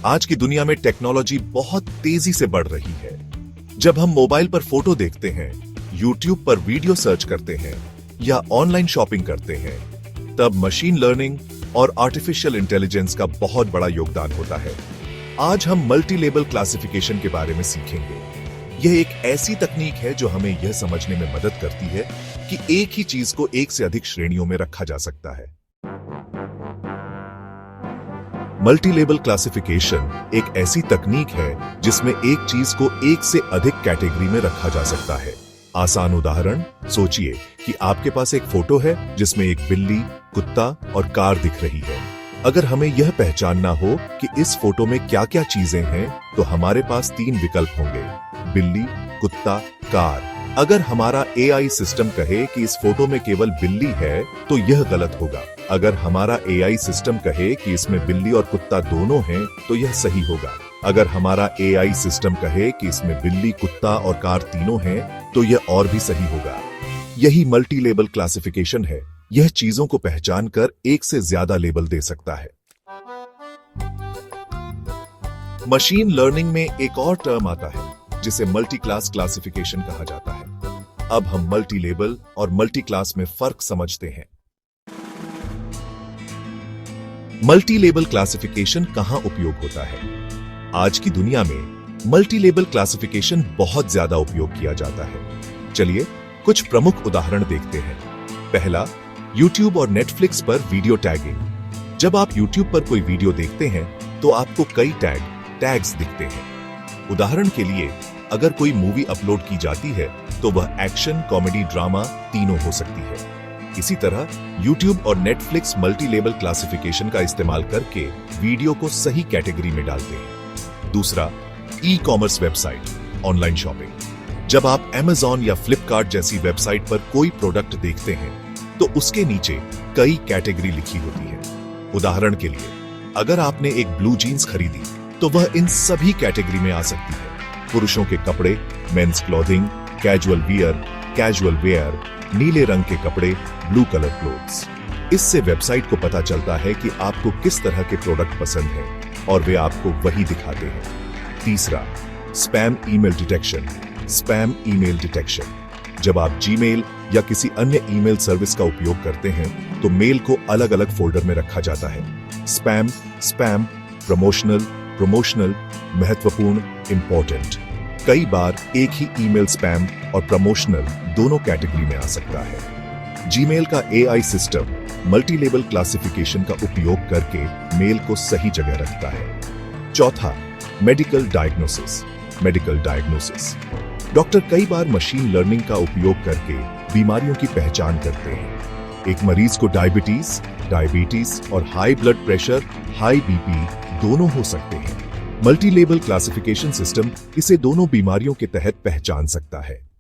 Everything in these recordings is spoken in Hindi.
आज की दुनिया में टेक्नोलॉजी बहुत तेजी से बढ़ रही है। जब हम मोबाइल पर फोटो देखते हैं, यूट्यूब पर वीडियो सर्च करते हैं या ऑनलाइन शॉपिंग करते हैं, तब मशीन लर्निंग और आर्टिफिशियल इंटेलिजेंस का बहुत बड़ा योगदान होता है। आज हम मल्टी लेबल क्लासिफिकेशन के बारे में सीखेंगे। यह एक ऐसी तकनीक है जो हमें यह समझने में मदद करती है कि एक ही चीज को एक से अधिक श्रेणियों में रखा जा सकता है। मल्टी लेबल क्लासिफिकेशन एक ऐसी तकनीक है जिसमें एक चीज को एक से अधिक कैटेगरी में रखा जा सकता है। आसान उदाहरण, सोचिए कि आपके पास एक फोटो है जिसमें एक बिल्ली, कुत्ता और कार दिख रही है। अगर हमें यह पहचानना हो कि इस फोटो में क्या क्या चीजें हैं, तो हमारे पास 3 विकल्प होंगे: बिल्ली, कुत्ता, कार। अगर हमारा एआई सिस्टम कहे कि इस फोटो में केवल बिल्ली है, तो यह गलत होगा। अगर हमारा एआई सिस्टम कहे कि इसमें बिल्ली और कुत्ता दोनों हैं, तो यह सही होगा। अगर हमारा एआई सिस्टम कहे कि इसमें बिल्ली, कुत्ता और कार तीनों हैं, तो यह और भी सही होगा। यही मल्टी लेबल क्लासिफिकेशन है। यह चीजों को पहचान कर एक से ज्यादा लेबल दे सकता है। मशीन लर्निंग में एक और टर्म आता है जिसे मल्टी क्लास क्लासिफिकेशन कहा जाता है। अब हम मल्टी लेबल और मल्टी क्लास में फर्क समझते हैं। मल्टी लेबल क्लासिफिकेशन कहां उपयोग होता है? आज की दुनिया में मल्टी लेबल क्लासिफिकेशन बहुत ज्यादा उपयोग किया जाता है। चलिए कुछ प्रमुख उदाहरण देखते हैं। पहला, YouTube और Netflix पर वीडियो टैगिंग। जब आप YouTube पर कोई वीडियो देखते हैं तो आपको कई टैग्स दिखते हैं। उदाहरण के लिए, अगर कोई मूवी अपलोड की जाती है तो वह एक्शन, कॉमेडी, ड्रामा तीनों हो सकती है। इसी तरह YouTube और Netflix मल्टी लेबल क्लासिफिकेशन का इस्तेमाल करके वीडियो को सही कैटेगरी में डालते हैं। दूसरा, ई-कॉमर्स वेबसाइट, ऑनलाइन शॉपिंग। जब आप Amazon या Flipkart जैसी वेबसाइट पर कोई प्रोडक्ट देखते हैं तो उसके नीचे कई कैटेगरी लिखी होती है। उदाहरण के लिए, अगर आपने एक ब्लू जीन्स खरीदी तो वह इन सभी कैटेगरी में आ सकती है: पुरुषों के कपड़े, मेंस क्लॉथिंग, कैजुअल वेयर, नीले रंग के कपड़े, ब्लू कलर क्लोथ्स। इससे वेबसाइट को पता चलता है कि आपको किस तरह के प्रोडक्ट पसंद हैं और वे आपको वही दिखाते हैं। तीसरा, स्पैम ईमेल डिटेक्शन। जब आप जीमेल या किसी अन्य ईमेल सर्विस का उपयोग करते हैं तो मेल को अलग अलग फोल्डर में रखा जाता है। स्पैम, प्रमोशनल, महत्वपूर्ण, इंपॉर्टेंट। कई बार एक ही ईमेल स्पैम और प्रमोशनल दोनों कैटेगरी में आ सकता है। जीमेल का AI system multi label classification का उपयोग करके मेल को सही जगह रखता है। चौथा, मेडिकल डायग्नोसिस। डॉक्टर कई बार मशीन लर्निंग का उपयोग करके बीमारियों की पहचान करते हैं। एक मरीज को डायबिटीज और high blood pressure, high BP दोनों हो सकते हैं। मल्टी लेबल क्लासिफिकेशन सिस्टम इसे दोनों बीमारियों के तहत पहचान सकता है।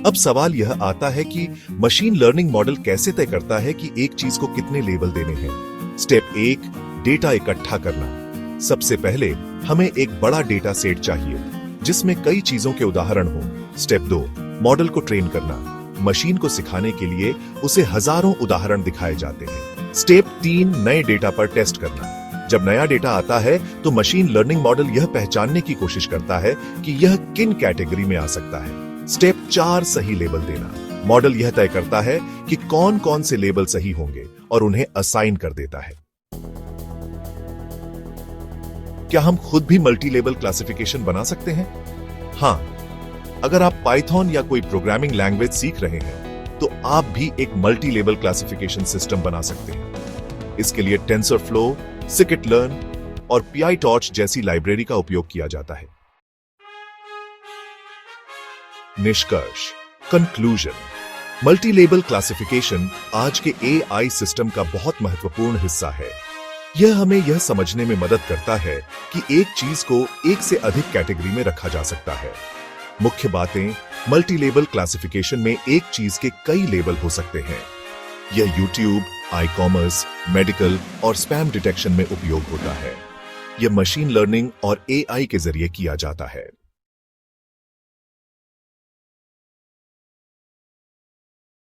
अब सवाल यह आता है कि मशीन लर्निंग मॉडल कैसे तय करता है कि एक चीज को कितने लेबल देने हैं। स्टेप 1, डेटा इकट्ठा करना। सबसे पहले हमें एक बड़ा डेटा सेट चाहिए जिसमें कई चीजों के उदाहरण हों। स्टेप 2, मॉडल को ट्रेन करना। मशीन को सिखाने के लिए उसे हजारों उदाहरण दिखाए जाते हैं। स्टेप 3, नए डेटा पर टेस्ट करना। जब नया डेटा आता है तो मशीन लर्निंग मॉडल यह पहचानने की कोशिश करता है कि यह किन कैटेगरी में आ सकता है। स्टेप 4, सही लेबल देना। मॉडल यह तय करता है कि कौन कौन से लेबल सही होंगे और उन्हें असाइन कर देता है। क्या हम खुद भी मल्टी लेबल क्लासिफिकेशन बना सकते हैं? हाँ, अगर आप पाइथन या कोई प्रोग्रामिंग लैंग्वेज सीख रहे हैं तो आप भी एक मल्टी लेबल क्लासिफिकेशन सिस्टम बना सकते हैं। इसके लिए टेंसरफ्लो, scikit-learn और PyTorch जैसी लाइब्रेरी का उपयोग किया जाता है। निष्कर्ष, कंक्लूजन, मल्टी लेबल क्लासिफिकेशन आज के एआई सिस्टम का बहुत महत्वपूर्ण हिस्सा है। यह हमें यह समझने में मदद करता है कि एक चीज को एक से अधिक कैटेगरी में रखा जा सकता है। मुख्य बातें, मल्टी लेबल क्लासिफिकेशन में एक चीज के कई लेबल हो सकते हैं। यह YouTube, ई-कॉमर्स, मेडिकल और स्पैम डिटेक्शन में उपयोग होता है। यह मशीन लर्निंग और एआई के जरिए किया जाता है।